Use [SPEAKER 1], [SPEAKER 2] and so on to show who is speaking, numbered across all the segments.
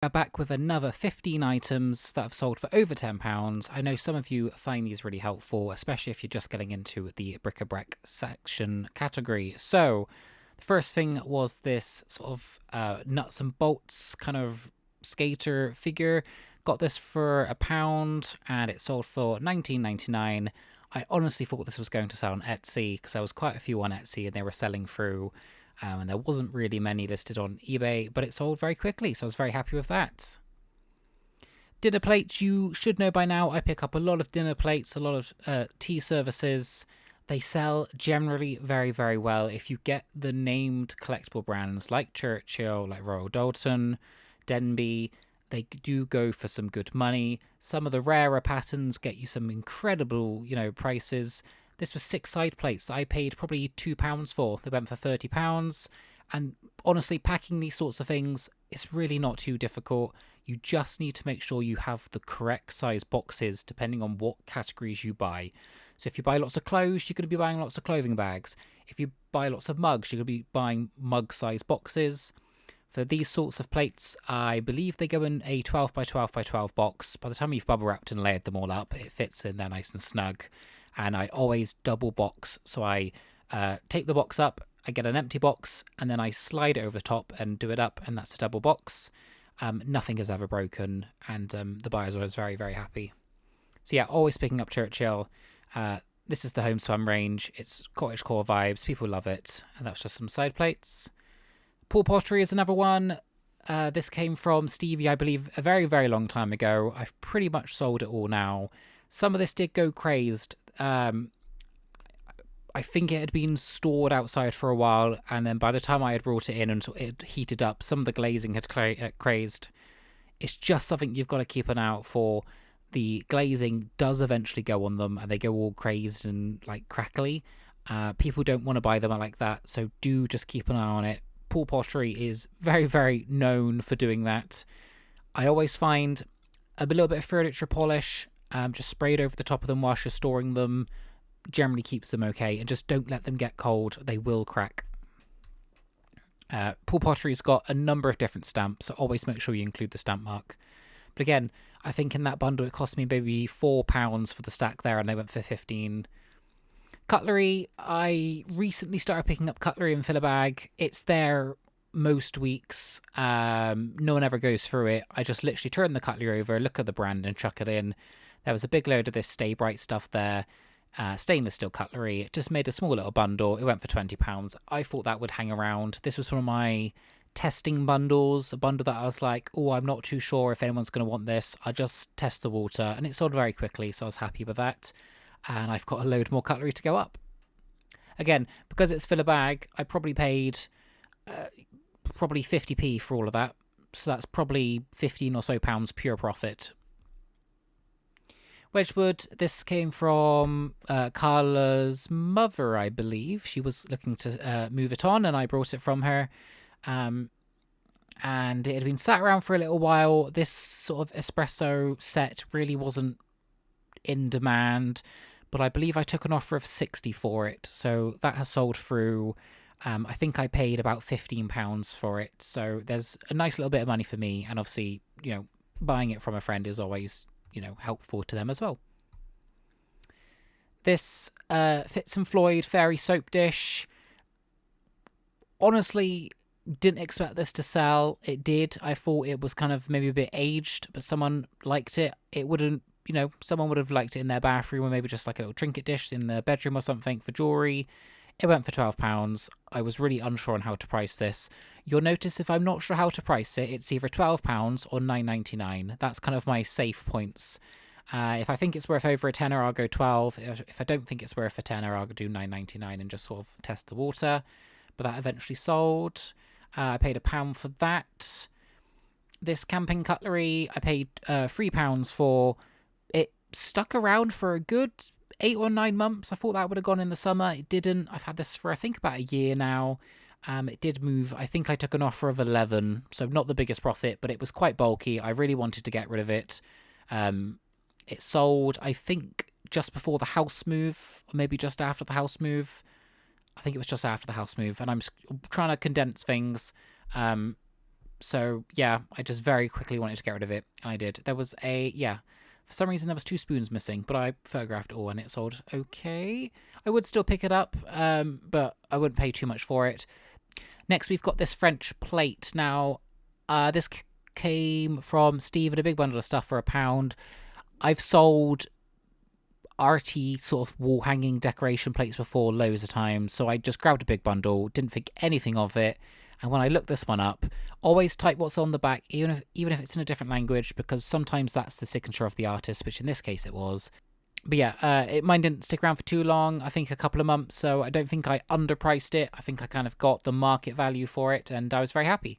[SPEAKER 1] Back with another 15 items that have sold for over £10. I know some of you find these really helpful, especially if you're just getting into the bric-a-brac section category. So the first thing was this sort of nuts and bolts kind of skater figure. Got this for £1 and it sold for £19.99. I honestly thought this was going to sell on Etsy because there was quite a few on Etsy and they were selling through. And there wasn't really many listed on eBay, but it sold very quickly, so I was very happy with that. Dinner plates, you should know by now, I pick up a lot of dinner plates, a lot of tea services. They sell generally very, very well. If you get the named collectible brands like Churchill, like Royal Doulton, Denby, they do go for some good money. Some of the rarer patterns get you some incredible, prices. This was 6 side plates I paid probably £2 for. They went for £30. And honestly, packing these sorts of things, it's really not too difficult. You just need to make sure you have the correct size boxes depending on what categories you buy. So if you buy lots of clothes, you're going to be buying lots of clothing bags. If you buy lots of mugs, you're going to be buying mug size boxes. For these sorts of plates, I believe they go in a 12 by 12 by 12 box. By the time you've bubble wrapped and layered them all up, it fits in there nice and snug. And I always double box. So I take the box up, I get an empty box, and then I slide it over the top and do it up, and that's a double box. Nothing has ever broken, and the buyer's always very, very happy. So yeah, always picking up Churchill. This is the Homespun range. It's cottagecore vibes. People love it. And that's just some side plates. Pool pottery is another one. This came from Stevie, I believe, a very, very long time ago. I've pretty much sold it all now. Some of this did go crazed. I think it had been stored outside for a while, and then by the time I had brought it in and it heated up, some of the glazing had crazed. It's just something you've got to keep an eye out for. The glazing does eventually go on them, and they go all crazed and like crackly. People don't want to buy them like that, so do just keep an eye on it. Pool pottery is very, very known for doing that. I always find a little bit of furniture polish, just sprayed over the top of them whilst you're storing them, generally keeps them okay, and just don't let them get cold. They will crack. Pool pottery's got a number of different stamps, so always make sure you include the stamp mark. But again, I think in that bundle it cost me maybe £4 for the stack there, and they went for 15. Cutlery, I recently started picking up cutlery in filler bag. It's there most weeks. No one ever goes through it. I just literally turn the cutlery over, look at the brand, and chuck it in. There was a big load of this Stay Bright stuff there. Stainless steel cutlery. It just made a small little bundle. It went for £20. I thought that would hang around. This was one of my testing bundles, a bundle that I was like, oh, I'm not too sure if anyone's going to want this. I just test the water, and it sold very quickly, so I was happy with that. And I've got a load more cutlery to go up. Again, because it's filler bag, I probably paid probably 50p for all of that. So that's probably 15 or so pounds pure profit. Wedgwood, this came from Carla's mother, I believe. She was looking to move it on, and I brought it from her. And it had been sat around for a little while. This sort of espresso set really wasn't in demand, but I believe I took an offer of 60 for it. So that has sold through. I think I paid about £15 for it. So there's a nice little bit of money for me. And obviously, buying it from a friend is always helpful to them as well. This Fitz and Floyd fairy soap dish. Honestly, didn't expect this to sell. It did. I thought it was kind of maybe a bit aged, but someone liked it. It wouldn't, someone would have liked it in their bathroom, or maybe just like a little trinket dish in their bedroom or something for jewellery. It went for £12. I was really unsure on how to price this. You'll notice if I'm not sure how to price it, it's either £12 or £9.99. That's kind of my safe points. If I think it's worth over a tenner, I'll go 12. If I don't think it's worth a tenner, I'll do £9.99 and just sort of test the water. But that eventually sold. I paid £1 for that. This camping cutlery, I paid £3 for. It stuck around for a good 8 or 9 months. I thought that would have gone in the summer. It didn't. I've had this for I think about a year now. It did move. I think I took an offer of 11, so not the biggest profit, but it was quite bulky. I really wanted to get rid of it. It sold, I think, just before the house move, or maybe just after the house move. I think it was just after the house move, and I'm trying to condense things. So yeah, I just very quickly wanted to get rid of it, and I did. There was for some reason there was 2 spoons missing, but I photographed it all and it sold okay. I would still pick it up, but I wouldn't pay too much for it. Next, we've got this French plate. Now, this came from Steve in a big bundle of stuff for £1. I've sold arty sort of wall hanging decoration plates before loads of times, so I just grabbed a big bundle, didn't think anything of it, and when I looked this one up, always type what's on the back, even if it's in a different language, because sometimes that's the signature of the artist, which in this case it was. But yeah, mine didn't stick around for too long, I think a couple of months, so I don't think I underpriced it. I think I kind of got the market value for it, and I was very happy.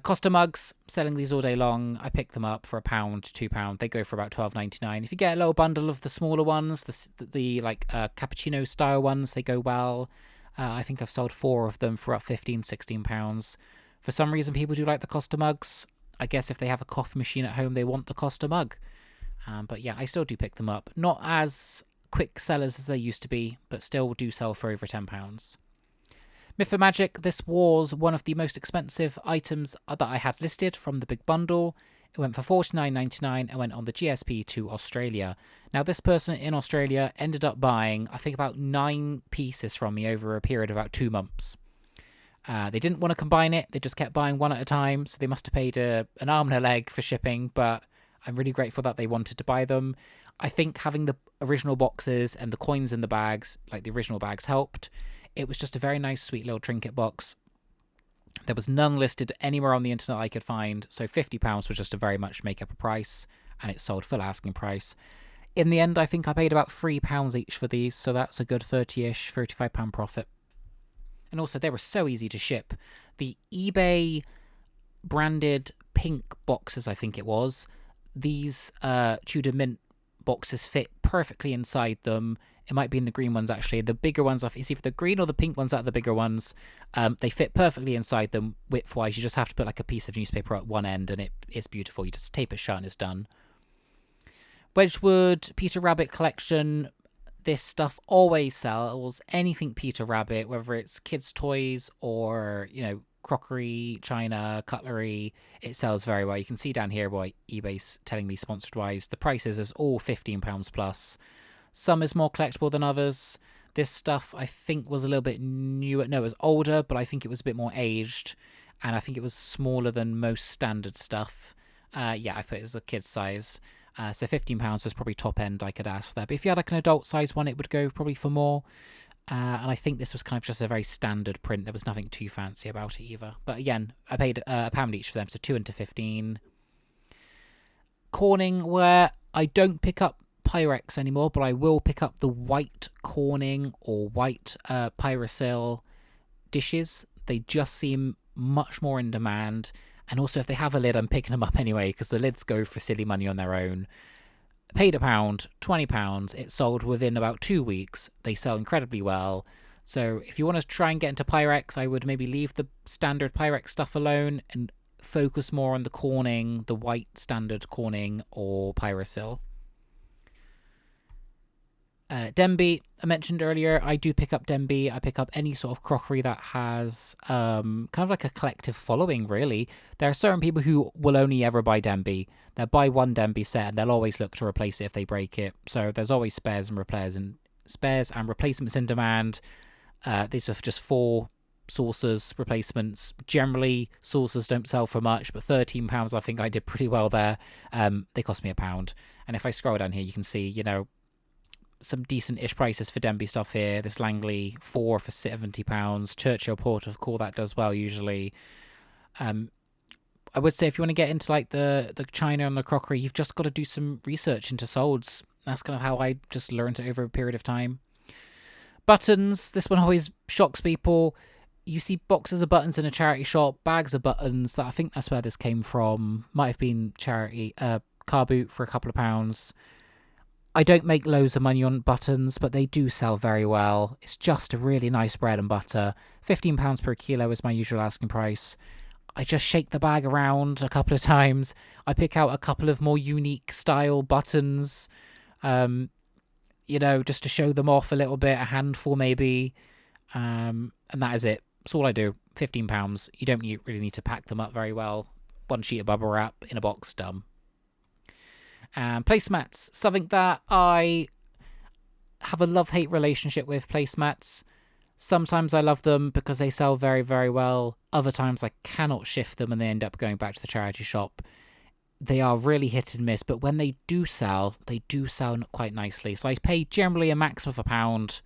[SPEAKER 1] Costa mugs, selling these all day long. I picked them up for £1 to £2. They go for about $12.99. If you get a little bundle of the smaller ones, the cappuccino style ones, they go well. I think I've sold 4 of them for about £15-16. For some reason, people do like the Costa mugs. I guess if they have a coffee machine at home, they want the Costa mug. But yeah, I still do pick them up. Not as quick sellers as they used to be, but still do sell for over £10. Myth of Magic, this was one of the most expensive items that I had listed from the big bundle. It went for $49.99 and went on the GSP to Australia. Now, this person in Australia ended up buying, I think, about 9 pieces from me over a period of about 2 months. They didn't want to combine it. They just kept buying one at a time, so they must have paid an arm and a leg for shipping, but I'm really grateful that they wanted to buy them. I think having the original boxes and the coins in the bags, like the original bags, helped. It was just a very nice, sweet little trinket box. There was none listed anywhere on the internet I could find, so £50 was just a very much make up a price, and it sold full asking price. In the end, I think I paid about £3 each for these, so that's a good 30-ish, £35 profit. And also, they were so easy to ship. The eBay branded pink boxes, I think it was, these Tudor Mint boxes fit perfectly inside them. It might be in the green ones, actually. The bigger ones, it's either the green or the pink ones that are the bigger ones. They fit perfectly inside them width-wise. You just have to put like a piece of newspaper at one end, and it's beautiful. You just tape it shut and it's done. Wedgwood, Peter Rabbit collection. This stuff always sells. Anything Peter Rabbit, whether it's kids' toys or, crockery, china, cutlery, it sells very well. You can see down here by eBay's telling me sponsored-wise, the prices is all £15 plus. Some is more collectible than others. This stuff, I think, was a little bit newer. No, it was older, but I think it was a bit more aged. And I think it was smaller than most standard stuff. I put it as a kid's size. So £15 is probably top end I could ask for that. But if you had like an adult size one, it would go probably for more. And I think this was kind of just a very standard print. There was nothing too fancy about it either. But again, I paid £1 each for them, so 2 into 15. Corningware, I don't pick up Pyrex anymore, but I will pick up the white Corning or white Pyrosil dishes. They just seem much more in demand, and also if they have a lid, I'm picking them up anyway because the lids go for silly money on their own. Paid £1, £20. It sold within about 2 weeks. They sell incredibly well. So if you want to try and get into Pyrex, I would maybe leave the standard Pyrex stuff alone and focus more on the Corning, the white standard Corning or Pyrosil. Denby, I mentioned earlier, I do pick up Denby. I pick up any sort of crockery that has kind of like a collective following, really. There are certain people who will only ever buy Denby. They'll buy one Denby set and they'll always look to replace it if they break it. So there's always spares and replacements in demand. These are just 4 saucers replacements. Generally, saucers don't sell for much, but £13, I think I did pretty well there. They cost me £1. And if I scroll down here, you can see, some decent-ish prices for Denby stuff here. This Langley 4 for £70. Churchill Port of Call, that does well usually. I would say if you want to get into like the china and the crockery, you've just got to do some research into solds. That's kind of how I just learned it over a period of time. Buttons, this one always shocks people. You see boxes of buttons in a charity shop, bags of buttons. I think that's where this came from. Might have been charity car boot for a couple of pounds. I don't make loads of money on buttons, but they do sell very well. It's just a really nice bread and butter. £15 per kilo is my usual asking price. I just shake the bag around a couple of times. I pick out a couple of more unique style buttons, just to show them off a little bit, a handful maybe. And that is it. That's all I do. £15. You don't really need to pack them up very well. One sheet of bubble wrap in a box, done. And placemats, something that I have a love-hate relationship with. Placemats. Sometimes I love them because they sell very, very well. Other times I cannot shift them and they end up going back to the charity shop. They are really hit and miss, but when they do sell quite nicely. So I pay generally a maximum of £1,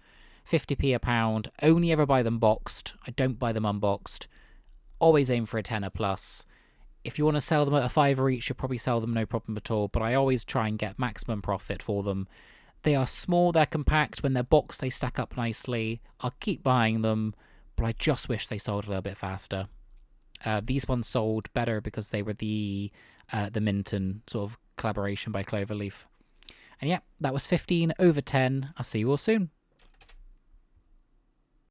[SPEAKER 1] 50p a pound. Only ever buy them boxed. I don't buy them unboxed. Always aim for a tenner plus. If you want to sell them at a £5 each, you'll probably sell them no problem at all, but I always try and get maximum profit for them. They are small, they're compact. When they're boxed, they stack up nicely. I'll keep buying them, but I just wish they sold a little bit faster. These ones sold better because they were the Minton sort of collaboration by Cloverleaf. And yeah, that was 15/10. I'll see you all soon.